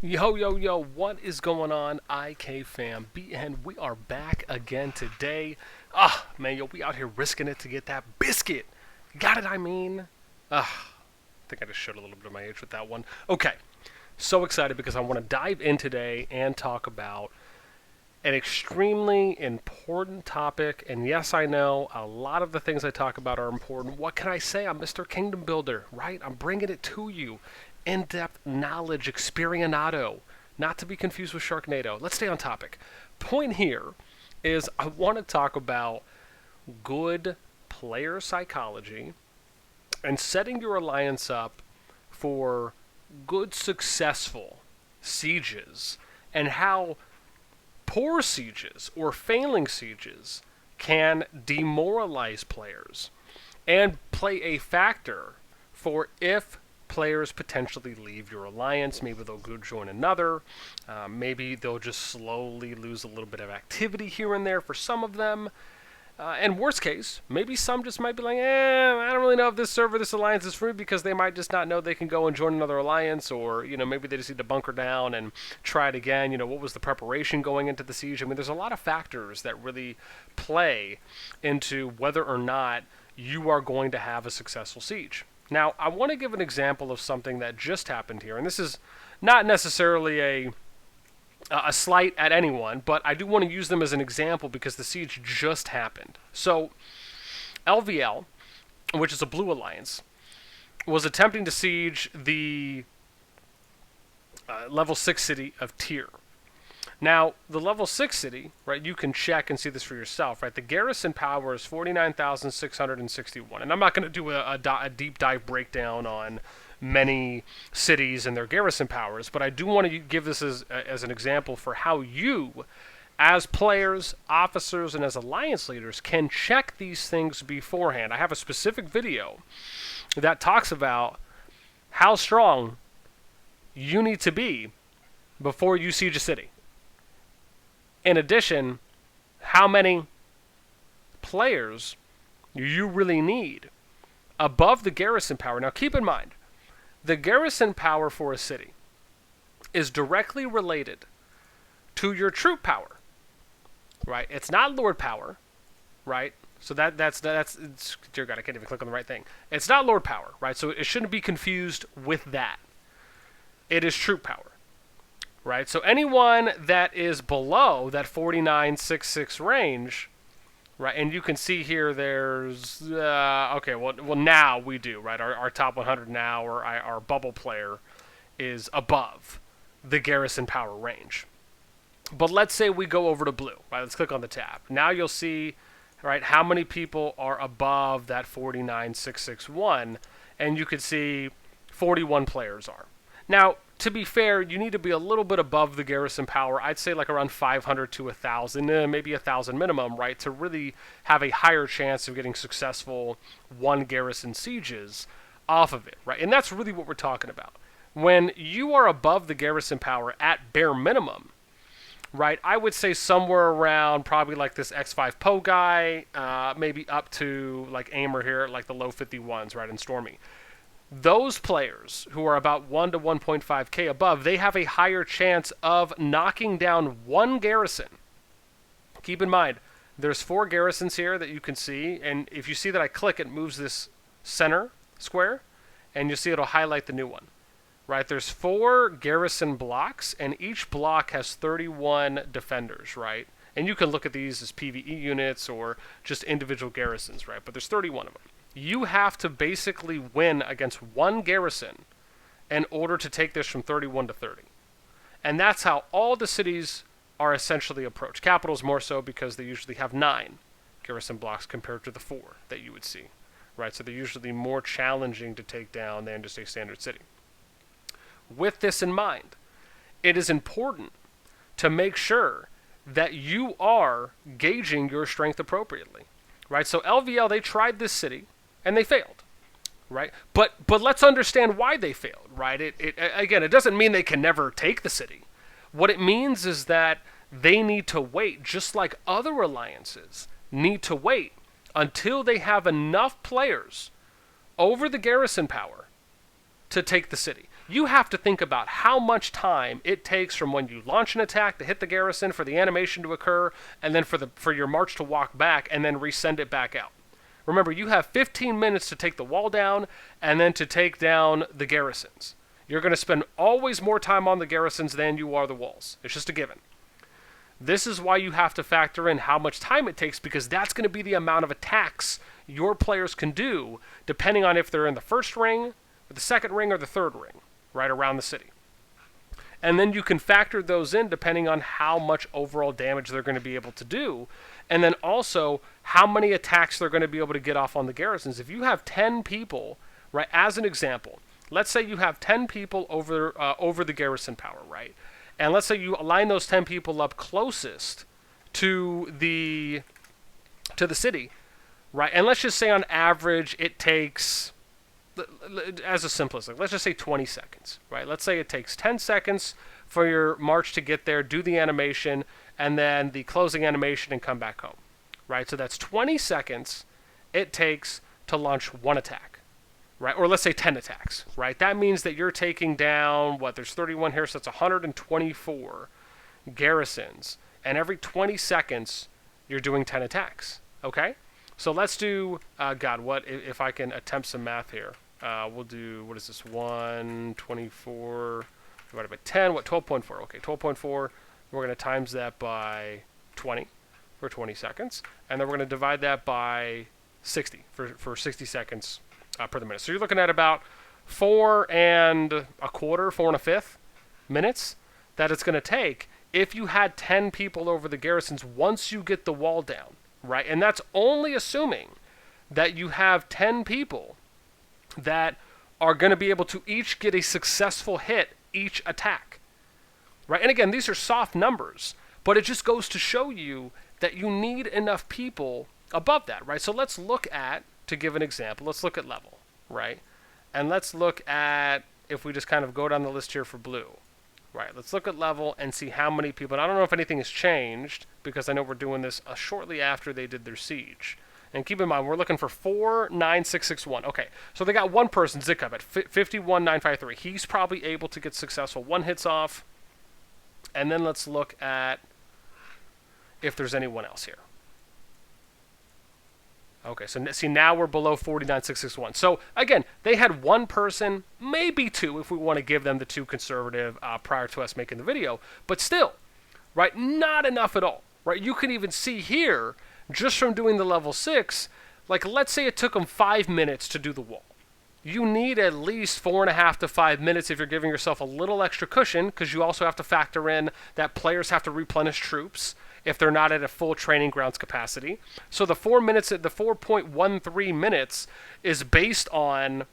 Yo, yo, yo, what is going on, IK fam? BN, we are back again today. Man, yo, we out here risking it to get that biscuit. Got it, I mean? I think I just showed a little bit of my age with that one. Okay, so excited because I want to dive in today and talk about an extremely important topic. And yes, I know a lot of the things I talk about are important. What can I say? I'm Mr. Kingdom Builder, right? I'm bringing it to you. In-depth knowledge, experienado, not to be confused with Sharknado. Let's stay on topic. Point here is I want to talk about good player psychology and setting your alliance up for good, successful sieges, and how poor sieges or failing sieges can demoralize players and play a factor for if players potentially leave your alliance. Maybe they'll go join another. Maybe they'll just slowly lose a little bit of activity here and there for some of them. And worst case, maybe some just might be like, I don't really know if this server, this alliance is free, because they might just not know they can go and join another alliance, or, maybe they just need to bunker down and try it again. What was the preparation going into the siege? I mean, there's a lot of factors that really play into whether or not you are going to have a successful siege. Now, I want to give an example of something that just happened here, and this is not necessarily a slight at anyone, but I do want to use them as an example because the siege just happened. So, LVL, which is a blue alliance, was attempting to siege the level 6 city of Tyr. Now, the level 6 city, right, you can check and see this for yourself, right? The garrison power is 49,661. And I'm not going to do a deep dive breakdown on many cities and their garrison powers, but I do want to give this as an example for how you, as players, officers, and as alliance leaders, can check these things beforehand. I have a specific video that talks about how strong you need to be before you siege a city. In addition, how many players you really need above the garrison power. Now, keep in mind, the garrison power for a city is directly related to your troop power, right? It's not lord power, right? So that's dear God, I can't even click on the right thing. It's not lord power, right? So it shouldn't be confused with that. It is troop power. Right, so anyone that is below that 4966 range, right, and you can see here there's, well now we do, right, our top 100 now, or our bubble player is above the garrison power range. But let's say we go over to blue, right, let's click on the tab. Now you'll see, right, how many people are above that 49661, and you can see 41 players are. Now, to be fair, you need to be a little bit above the garrison power. I'd say like around 500 to 1,000, maybe 1,000 minimum, right, to really have a higher chance of getting successful one garrison sieges off of it, right? And that's really what we're talking about. When you are above the garrison power at bare minimum, right, I would say somewhere around probably like this X5 Poe guy, maybe up to like Aimer here, like the low 51s, right, and Stormy. Those players who are about 1 to 1.5k above, they have a higher chance of knocking down one garrison. Keep in mind, there's 4 garrisons here that you can see, and if you see that I click, it moves this center square, and you'll see it'll highlight the new one. Right, there's 4 garrison blocks, and each block has 31 defenders, right? And you can look at these as PvE units or just individual garrisons, right? But there's 31 of them. You have to basically win against one garrison in order to take this from 31 to 30. And that's how all the cities are essentially approached. Capitals more so because they usually have 9 garrison blocks compared to the 4 that you would see. Right, so they're usually more challenging to take down than just a standard city. With this in mind, it is important to make sure that you are gauging your strength appropriately. Right, so LVL, they tried this city, and they failed, right? But let's understand why they failed, right? Again, it doesn't mean they can never take the city. What it means is that they need to wait, just like other alliances need to wait until they have enough players over the garrison power to take the city. you have to think about how much time it takes from when you launch an attack to hit the garrison for the animation to occur, and then for your march to walk back and then resend it back out. Remember, you have 15 minutes to take the wall down and then to take down the garrisons. You're going to spend always more time on the garrisons than you are the walls. It's just a given. This is why you have to factor in how much time it takes, because that's going to be the amount of attacks your players can do, depending on if they're in the first ring, or the second ring, or the third ring, right around the city. And then you can factor those in depending on how much overall damage they're going to be able to do, and then also how many attacks they're going to be able to get off on the garrisons. If you have 10 people, right, as an example, let's say you have 10 people over the garrison power, right? And let's say you align those 10 people up closest to the city, right? And let's just say on average it takes, as a simplistic, let's just say 20 seconds, right? Let's say it takes 10 seconds for your march to get there, do the animation, and then the closing animation and come back home, right? So that's 20 seconds it takes to launch one attack, right? Or let's say 10 attacks, right? That means that you're taking down, there's 31 here, so that's 124 garrisons. And every 20 seconds, you're doing 10 attacks, okay? So let's do, if I can attempt some math here. We'll do, what is this, 124 divided by 10, 12.4, okay, 12.4. We're going to times that by 20 for 20 seconds. And then we're going to divide that by 60 for 60 seconds per the minute. So you're looking at about 4 1/5 minutes that it's going to take if you had 10 people over the garrisons once you get the wall down, right? And that's only assuming that you have 10 people that are going to be able to each get a successful hit each attack, right? And again, these are soft numbers, but it just goes to show you that you need enough people above that, right? So let's look at, to give an example, let's look at level, right? And let's look at, if we just kind of go down the list here for blue, right? Let's look at level and see how many people, and I don't know if anything has changed, because I know we're doing this shortly after they did their siege. And keep in mind, we're looking for 49661. Okay, so they got one person, Zikub, at 51953. He's probably able to get successful one hits off. And then let's look at if there's anyone else here. Okay, so see, now we're below 49661. So again, they had one person, maybe two, if we want to give them the two conservative prior to us making the video. But still, right, not enough at all, right? You can even see here, just from doing the level 6, like let's say it took them 5 minutes to do the wall. You need at least 4.5 to 5 minutes if you're giving yourself a little extra cushion, because you also have to factor in that players have to replenish troops if they're not at a full training grounds capacity. So the 4 minutes, the 4.13 minutes is based on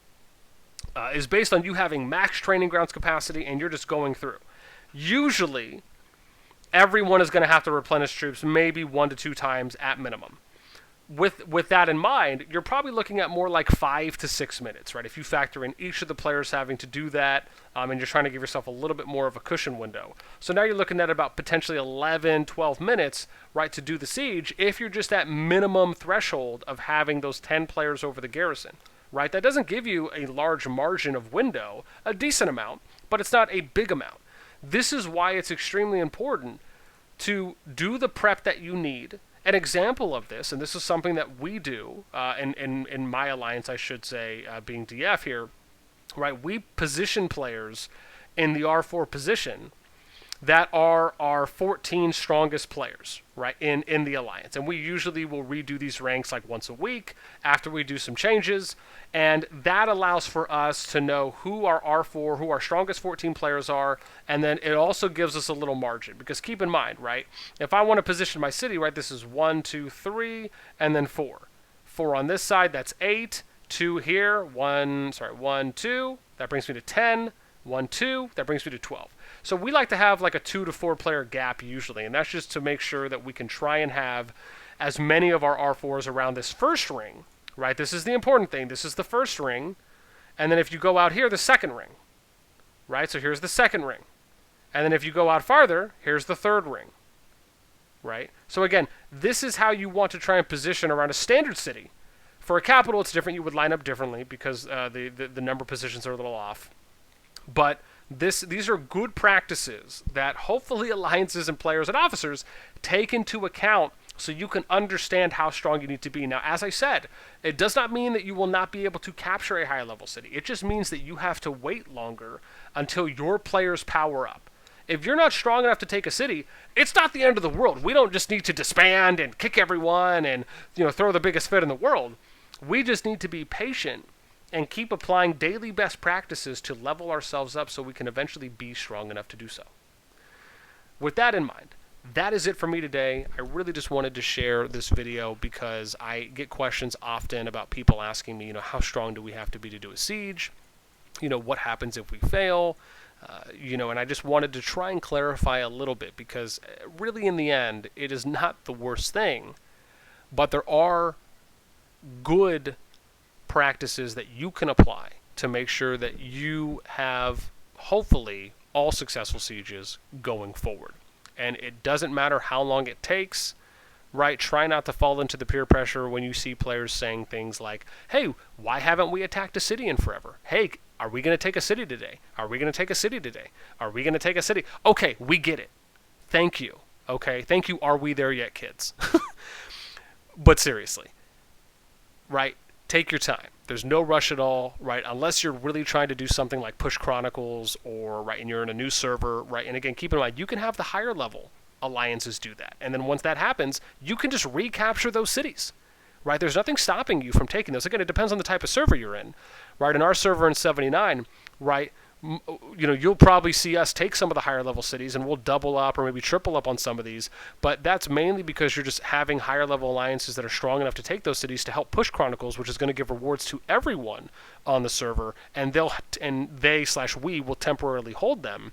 you having max training grounds capacity and you're just going through. Usually, everyone is going to have to replenish troops maybe 1 to 2 times at minimum. With that in mind, you're probably looking at more like 5 to 6 minutes, right? If you factor in each of the players having to do that, and you're trying to give yourself a little bit more of a cushion window. So now you're looking at about potentially 11, 12 minutes, right, to do the siege if you're just at minimum threshold of having those 10 players over the garrison, right? That doesn't give you a large margin of window, a decent amount, but it's not a big amount. This is why it's extremely important to do the prep that you need. An example of this, and this is something that we do in my alliance, I should say, being DF here, right? We position players in the R4 position that are our 14 strongest players, right, in the alliance. And we usually will redo these ranks like once a week after we do some changes, and that allows for us to know who our R4, who our strongest 14 players are, and then it also gives us a little margin, because keep in mind, right, if I want to position my city, right, this is 1, 2, 3, and then 4. 4 on this side, that's 8, 2 here, 1, 2, that brings me to 10, 1, 2, that brings me to 12. So we like to have like a 2 to 4 player gap usually, and that's just to make sure that we can try and have as many of our R4s around this first ring, right? This is the important thing. This is the first ring, and then if you go out here, the second ring, right? So here's the second ring. And then if you go out farther, here's the third ring, right? So again, this is how you want to try and position around a standard city. For a capital, it's different. You would line up differently because the number of positions are a little off. But these are good practices that hopefully alliances and players and officers take into account so you can understand how strong you need to be. Now, as I said, it does not mean that you will not be able to capture a high level city. It just means that you have to wait longer until your players power up. If you're not strong enough to take a city, it's not the end of the world. We don't just need to disband and kick everyone and throw the biggest fit in the world. We just need to be patient and keep applying daily best practices to level ourselves up so we can eventually be strong enough to do so. With that in mind, that is it for me today. I really just wanted to share this video because I get questions often about people asking me, how strong do we have to be to do a siege? What happens if we fail? And I just wanted to try and clarify a little bit because really in the end, it is not the worst thing, but there are good practices that you can apply to make sure that you have, hopefully, all successful sieges going forward. And it doesn't matter how long it takes, right? Try not to fall into the peer pressure when you see players saying things like, hey, why haven't we attacked a city in forever? Hey, are we going to take a city today? Are we going to take a city today? Are we going to take a city? Okay, we get it. Thank you. Okay, thank you. Are we there yet, kids? But seriously, right? Take your time. There's no rush at all, right? Unless you're really trying to do something like push Chronicles or, right, and you're in a new server, right? And again, keep in mind, you can have the higher level alliances do that. And then once that happens, you can just recapture those cities, right? There's nothing stopping you from taking those. Again, it depends on the type of server you're in, right? In our server in 79, right, you'll probably see us take some of the higher level cities and we'll double up or maybe triple up on some of these, but that's mainly because you're just having higher level alliances that are strong enough to take those cities to help push Chronicles, which is going to give rewards to everyone on the server, and we will temporarily hold them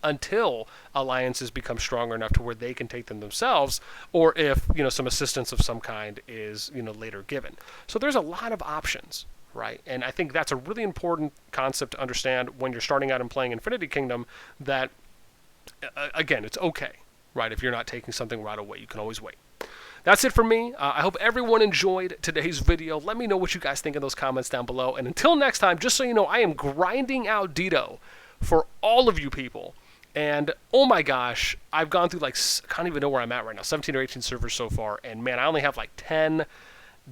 until alliances become stronger enough to where they can take them themselves, or if some assistance of some kind is later given. So there's a lot of options, right? And I think that's a really important concept to understand when you're starting out and playing Infinity Kingdom, that again, it's okay, right? If you're not taking something right away, you can always wait. That's it for me. I hope everyone enjoyed today's video. Let me know what you guys think in those comments down below. And until next time, just so you know, I am grinding out Dito for all of you people. And oh my gosh, I've gone through I can't even know where I'm at right now, 17 or 18 servers so far. And man, I only have 10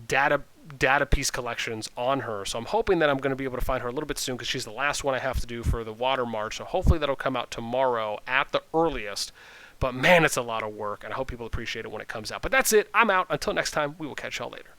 data piece collections on her, so I'm hoping that I'm going to be able to find her a little bit soon because she's the last one I have to do for the water march, so hopefully that'll come out tomorrow at the earliest. But man, it's a lot of work, and I hope people appreciate it when it comes out. But that's it. I'm out. Until next time, we will catch y'all later.